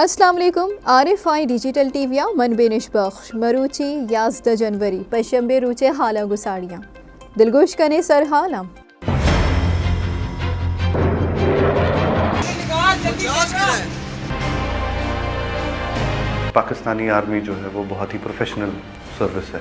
السلام علیکم RFI digital T ویا من بینش بخش مروچی 11 جنوری پشنبے روچے حالا گساڑیاں دلگوش کنے سر حالم پاکستانی آرمی جو ہے وہ بہت ہی پروفیشنل سروس ہے.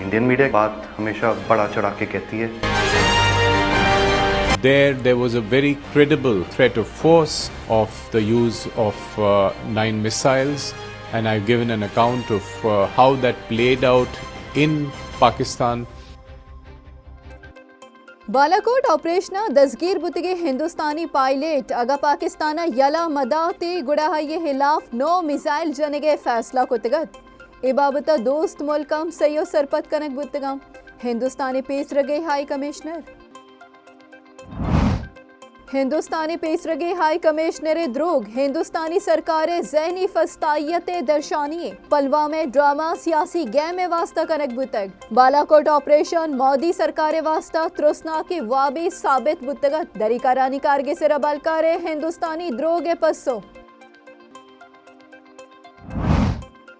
انڈین میڈیا بات ہمیشہ بڑا چڑھا کے کہتی ہے. There was a very credible threat of force of the use of 9 missiles, and I've given an account of how that played out in Pakistan. Balakot آپریشنا دزگیر بتگے ہندوستانی پائلٹ اگا پاکستانہ یلا مدا تے گڑا یہ خلاف 9 میزائل جنگے فیصلہ کتگت اے بابتا دوست ملکم سیو سرپت کنک بتگم ہندوستانی پیس رگے ہائی کمشنر. ہندوستانی پیس رگے ہائی کمشنر دروگ ہندوستانی سرکار ذہنی فستائیت درشانی پلوامہ ڈرامہ سیاسی گیم واسطہ کنک بتگ بالاکوٹ آپریشن مودی سرکار واسطہ ترسنا کے وابی ثابت بتگت دری کارانی کارگے سے ربالکار ہندوستانی دروگ پسو.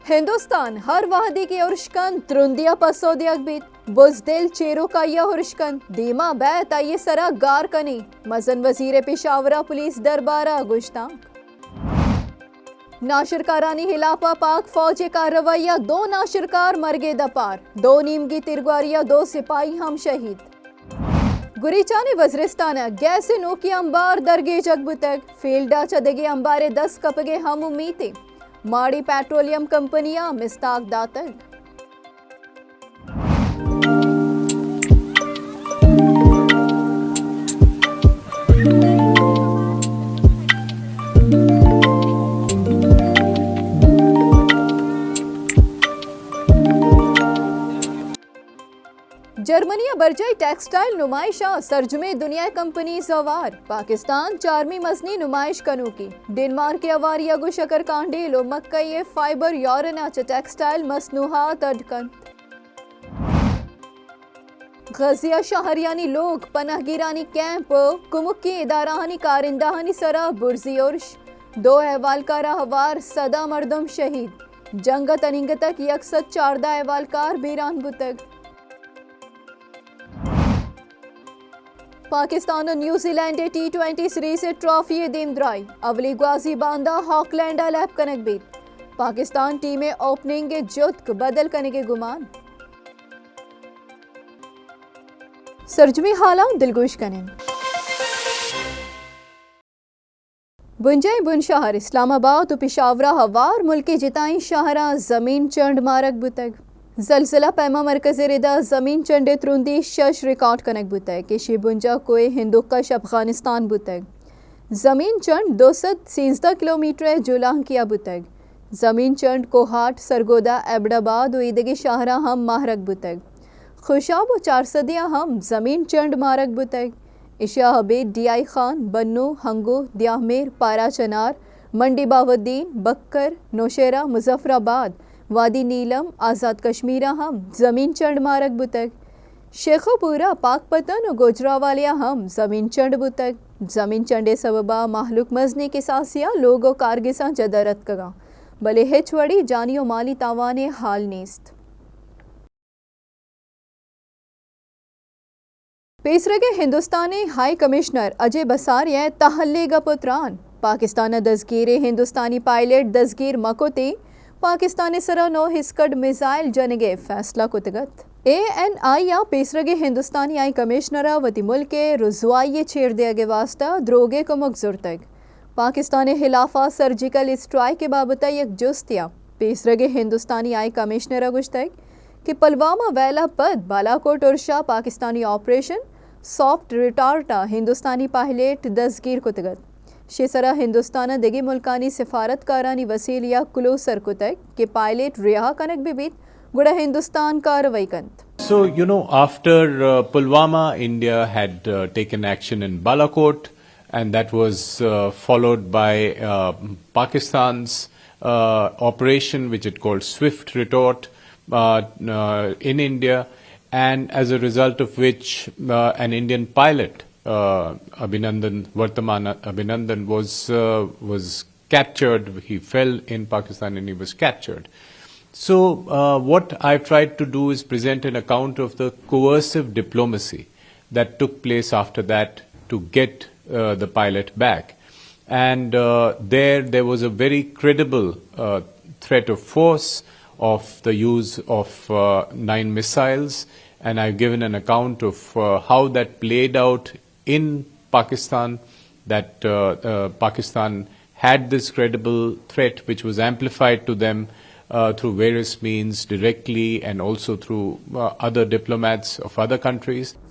ہندوستان ہر وحدی کی ارشکن ترندیا پسو دیگ بیت بزدل چیرو کا یہ ارشکن دیما بیت آئیے سرا گار کنی مزن وزیر پشاورہ پولیس دربارہ گشتاں. ناشرکارانی خلافہ پاک فوج کارروائیہ 2 ناشرکار مرگے دپار 2 نیمگی ترگواریہ 2 سپاہی ہم شہید. گریچانی وزرستانہ گیس نوکی امبار درگے جگ بتگ فیلڈا چدگے امبارے 10 کپگے ہم امیتے ماڑی پیٹرولیم کمپنیاں مستاق داتگ. جرمنیہ برجائی ٹیکسٹائل نمائشاں سرجمے دنیا کمپنی زوار پاکستان 4ویں مزنی نمائش کنو کی ڈنمارک اواریہ گو شکر کانڈے لو مکئی فائبر یورنا چ ٹیکسٹائل مصنوعات اڈکن. غزیہ شہریانی لوگ پناہ گیرانی کیمپ کمکی ادارانی کارندہانی سرا برزی ارش 2 احوالکارہ ہوار 100 مردم شہید جنگ تننگ تک 114 احوالکار بیران بتگ. پاکستان و New Zealand T20 series trophy دیم درائی اولی گوازی باندہ ہاکلینڈ لیپ کنک بیت پاکستان ٹیم اوپننگ جتک بدل کنگے گمان. سرجمی حالاں دلگوش کنن بنجائی بن شہر اسلام آباد و پشاورہ ہوار ملکی جتائیں شہراں زمین چنڈ مارک بتگ. زلزلہ پیما مرکز ردا زمین چنڈے ترندی 6 ریکارڈ کنک بتگ کشی بنجا کوئے ہندوکش افغانستان بتگ. زمین چنڈ 213 کلومیٹر جولان کیا بتگ. زمین چنڈ کوہاٹ سرگودا ایبڈ آباد و ایدگی شاہراں ہم ماہرک بتگ. خوشاب و 400 ہم زمین چنڈ مارک بتگ. اشیا حبید ڈی آئی خان بنو ہنگو دیاہمیر پارا چنار منڈی باودین بکر نوشیرہ مظفر آباد وادی نیلم آزاد کشمیرہ ہم زمین چنڈ مارک بتگ. شیخو پورہ پاک پتن و گوجراوالیہ ہم زمین چنڈ بتگ. زمین چنڈے سببا محلوک مزنی کے ساسیا لوگو کارگساں جدارت کگا بلے ہچ وڑی جانی و مالی تاوانے حال نیست. پیسرگے ہندوستانی ہائی کمشنر اجے بساریہ تحلے گا پتران پاکستان دزگیر ہندوستانی پائلٹ دزگیر مکوتے پاکستان سرا 9 ہسکڈ میزائل جنگے فیصلہ کتگت. ANI یا پیسرگے ہندوستانی آئی کمشنرہ وتی ملک رضوائی چھیڑ دیا گے واسطہ دروگے کو مگزرتگ پاکستان خلافہ سرجیکل اسٹرائک کے بابتا یک جستیا پیسرگے ہندوستانی آئی کمشنرہ گشتگ کہ پلوامہ ویلا پد بالاکوٹ ارشا پاکستانی آپریشن سافٹ ریٹارٹا ہندوستانی پائلٹ دزگیر کتگت. شیسرا ہندوستانہ دگی ملکانی سفارت کارانی وسیلیا کلو سرکتگ کہ پائلٹ رہا کنک بھی بیت گڑا ہندوستان کاروائی کنت. So, after Pulwama, India had taken action in Balakot, and that was followed by Pakistan's operation, which it called Swift Retort in India, and as a result of which an Indian pilot, Abhinandan Vartaman Abhinandan, was captured. He fell in Pakistan and he was captured. So what I've tried to do is present an account of the coercive diplomacy that took place after that to get the pilot back. And there was a very credible threat of force, of the use of 9 missiles, and I've given an account of how that played out in Pakistan, that Pakistan had this credible threat which was amplified to them through various means, directly and also through other diplomats of other countries.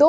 2